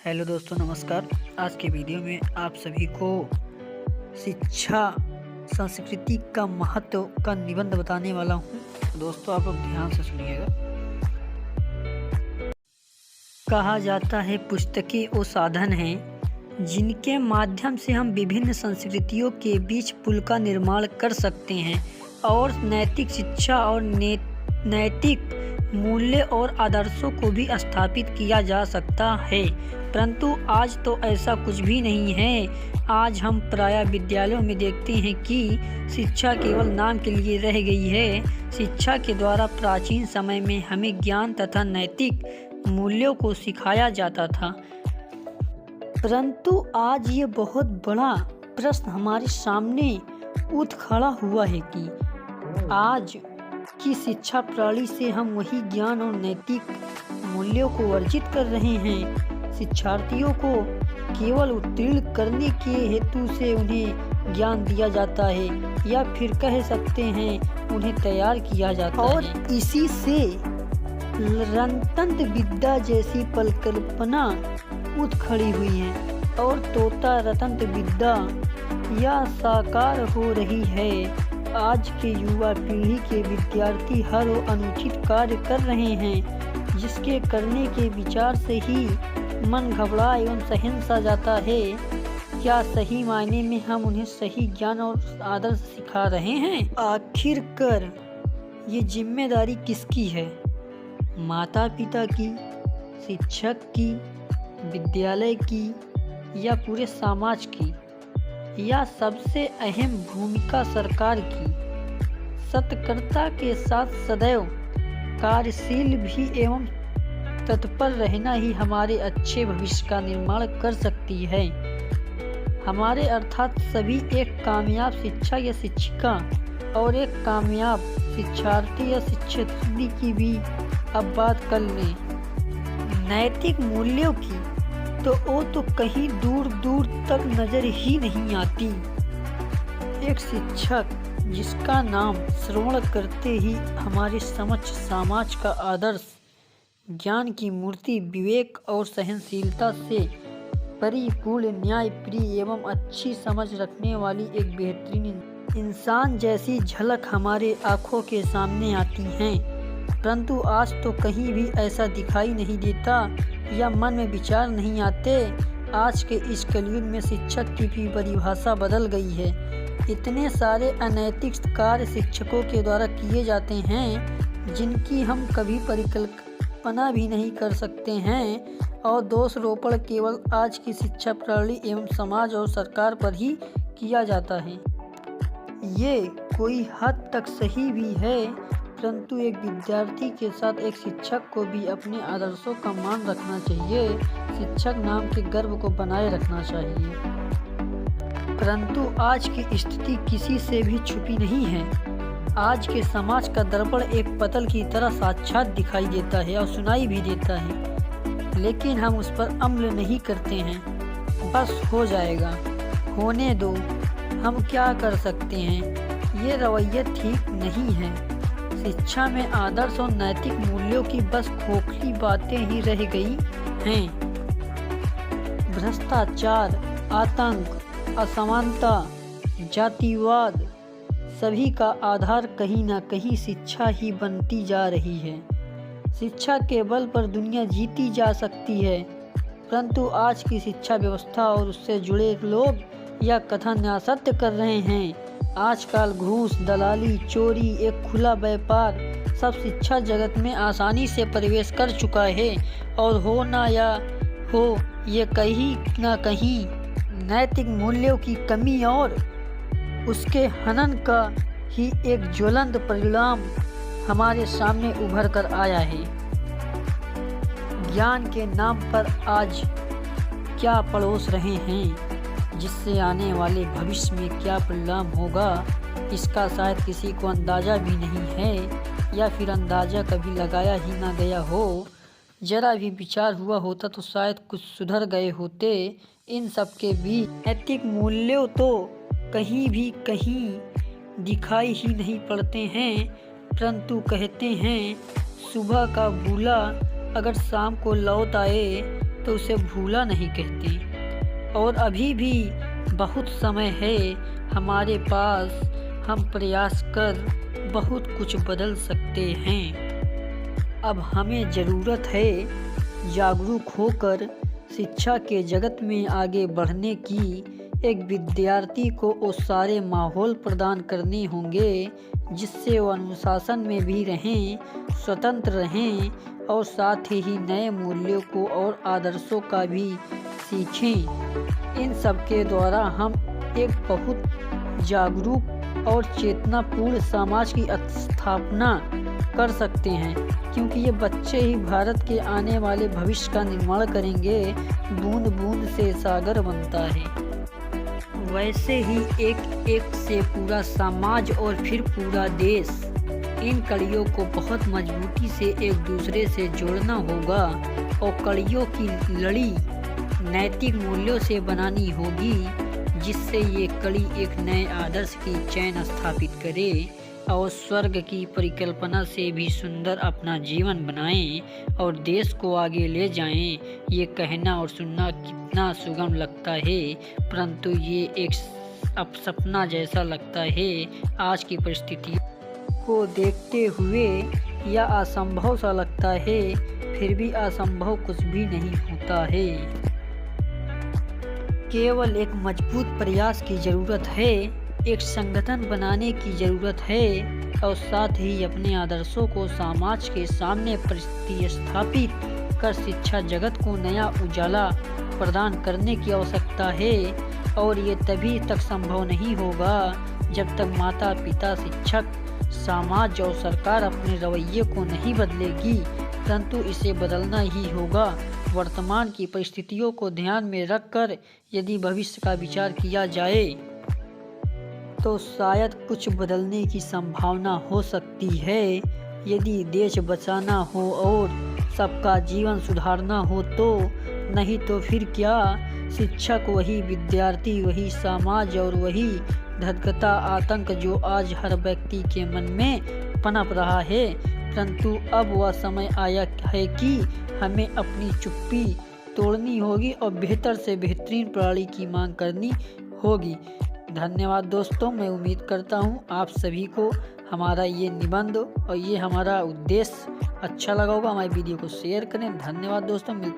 Hello दोस्तों, नमस्कार। आज के वीडियो में आप सभी को शिक्षा संस्कृति का महत्व का निबंध बताने वाला हूँ। दोस्तों, आप लोग ध्यान से सुनिएगा। कहा जाता है पुस्तकें वो साधन हैं जिनके माध्यम से हम विभिन्न संस्कृतियों के बीच पुल का निर्माण कर सकते हैं और नैतिक शिक्षा और नैतिक मूल्य और आदर्शों को भी स्थापित किया जा सकता है। परंतु आज तो ऐसा कुछ भी नहीं है। आज हम प्रायः विद्यालयों में देखते हैं कि शिक्षा केवल नाम के लिए रह गई है। शिक्षा के द्वारा प्राचीन समय में हमें ज्ञान तथा नैतिक मूल्यों को सिखाया जाता था, परंतु आज ये बहुत बड़ा प्रश्न हमारे सामने उठ खड़ा हुआ है कि आज की शिक्षा प्रणाली से हम वही ज्ञान और नैतिक मूल्यों को अर्जित कर रहे हैं। शिक्षार्थियों को केवल उत्तीर्ण करने के हेतु से उन्हें ज्ञान दिया जाता है, या फिर कह सकते हैं उन्हें तैयार किया जाता है। और इसी से रणतंत्र विद्या जैसी परिकल्पना उठ खड़ी हुई है और तोता रतंत्र विद्या या साकार हो रही है। आज के युवा पीढ़ी के विद्यार्थी हर वो अनुचित कार्य कर रहे हैं जिसके करने के विचार से ही मन घबरा एवं सहम सा जाता है। क्या सही मायने में हम उन्हें सही ज्ञान और आदर्श सिखा रहे हैं? आखिरकार ये जिम्मेदारी किसकी है? माता पिता की, शिक्षक की, विद्यालय की, या पूरे समाज की, या सबसे अहम भूमिका सरकार की? सतर्कता के साथ सदैव कार्यशील भी एवं तत्पर रहना ही हमारे अच्छे भविष्य का निर्माण कर सकती है। हमारे अर्थात सभी एक कामयाब शिक्षा या शिक्षिका और एक कामयाब शिक्षार्थी या शिक्षार्थी की भी अब बात कर लें। नैतिक मूल्यों की तो वो तो कहीं दूर दूर तक नजर ही नहीं आती। एक शिक्षक जिसका नाम श्रवण करते ही हमारे समक्ष समाज का आदर्श, ज्ञान की मूर्ति, विवेक और सहनशीलता से परिपूर्ण, न्यायप्रिय एवं अच्छी समझ रखने वाली एक बेहतरीन इंसान जैसी झलक हमारे आँखों के सामने आती हैं। परंतु आज तो कहीं भी ऐसा दिखाई नहीं देता या मन में विचार नहीं आते। आज के इस कलयुग में शिक्षक की भी परिभाषा बदल गई है। इतने सारे अनैतिक कार्य शिक्षकों के द्वारा किए जाते हैं जिनकी हम कभी परिकल्पना भी नहीं कर सकते हैं, और दोषारोपण केवल आज की शिक्षा प्रणाली एवं समाज और सरकार पर ही किया जाता है। ये कोई हद तक सही भी है, परंतु एक विद्यार्थी के साथ एक शिक्षक को भी अपने आदर्शों का मान रखना चाहिए। शिक्षक नाम के गर्व को बनाए रखना चाहिए। परंतु आज की स्थिति किसी से भी छुपी नहीं है। आज के समाज का दर्पण एक पतल की तरह साक्षात दिखाई देता है और सुनाई भी देता है, लेकिन हम उस पर अमल नहीं करते हैं। बस हो जाएगा, होने दो, हम क्या कर सकते हैं। ये रवैया ठीक नहीं है। शिक्षा में आदर्श और नैतिक मूल्यों की बस खोखली बातें ही रह गई हैं। भ्रष्टाचार, आतंक, असमानता, जातिवाद, सभी का आधार कहीं ना कहीं शिक्षा ही बनती जा रही है। शिक्षा के बल पर दुनिया जीती जा सकती है, परंतु आज की शिक्षा व्यवस्था और उससे जुड़े लोग यह कथन असत्य कर रहे हैं। आजकल घूस, दलाली, चोरी एक खुला व्यापार सब शिक्षा जगत में आसानी से प्रवेश कर चुका है, और हो ना या हो ये कहीं ना कहीं नैतिक मूल्यों की कमी और उसके हनन का ही एक ज्वलंत परिणाम हमारे सामने उभर कर आया है। ज्ञान के नाम पर आज क्या पड़ोस रहे हैं, जिससे आने वाले भविष्य में क्या परिणाम होगा, इसका शायद किसी को अंदाज़ा भी नहीं है, या फिर अंदाज़ा कभी लगाया ही ना गया हो। जरा भी विचार हुआ होता तो शायद कुछ सुधर गए होते। इन सब के भी नैतिक मूल्यों तो कहीं दिखाई ही नहीं पड़ते हैं, परंतु कहते हैं सुबह का भूला अगर शाम को लौट आए तो उसे भूला नहीं कहते। और अभी भी बहुत समय है हमारे पास, हम प्रयास कर बहुत कुछ बदल सकते हैं। अब हमें ज़रूरत है जागरूक होकर शिक्षा के जगत में आगे बढ़ने की। एक विद्यार्थी को वो सारे माहौल प्रदान करने होंगे जिससे वो अनुशासन में भी रहें, स्वतंत्र रहें और साथ ही नए मूल्यों को और आदर्शों का भी सीखें। इन सब के द्वारा हम एक बहुत जागरूक और चेतनापूर्ण समाज की स्थापना कर सकते हैं, क्योंकि ये बच्चे ही भारत के आने वाले भविष्य का निर्माण करेंगे। बूंद बूंद से सागर बनता है, वैसे ही एक एक से पूरा समाज और फिर पूरा देश। इन कड़ियों को बहुत मजबूती से एक दूसरे से जोड़ना होगा और कड़ियों की लड़ी नैतिक मूल्यों से बनानी होगी, जिससे ये कड़ी एक नए आदर्श की चैन स्थापित करे और स्वर्ग की परिकल्पना से भी सुंदर अपना जीवन बनाएं और देश को आगे ले जाएं। ये कहना और सुनना कितना सुगम लगता है, परंतु ये एक सपना जैसा लगता है। आज की परिस्थिति को देखते हुए यह असंभव सा लगता है, फिर भी असंभव कुछ भी नहीं होता है। केवल एक मजबूत प्रयास की ज़रूरत है, एक संगठन बनाने की ज़रूरत है और साथ ही अपने आदर्शों को समाज के सामने प्रतिस्थापित कर शिक्षा जगत को नया उजाला प्रदान करने की आवश्यकता है। और ये तभी तक संभव नहीं होगा जब तक माता पिता, शिक्षक, समाज और सरकार अपने रवैये को नहीं बदलेगी, परंतु इसे बदलना ही होगा। वर्तमान की परिस्थितियों को ध्यान में रखकर यदि भविष्य का विचार किया जाए तो शायद कुछ बदलने की संभावना हो सकती है। यदि देश बचाना हो और सबका जीवन सुधारना हो तो, नहीं तो फिर क्या। शिक्षक वही, विद्यार्थी वही, समाज और वही धधकता आतंक जो आज हर व्यक्ति के मन में पनप रहा है। परंतु अब वह समय आया है कि हमें अपनी चुप्पी तोड़नी होगी और बेहतर से बेहतरीन प्रणाली की मांग करनी होगी। धन्यवाद दोस्तों, मैं उम्मीद करता हूँ आप सभी को हमारा ये निबंध और ये हमारा उद्देश्य अच्छा लगा होगा। हमारी वीडियो को शेयर करें। धन्यवाद दोस्तों, मिलते हैं।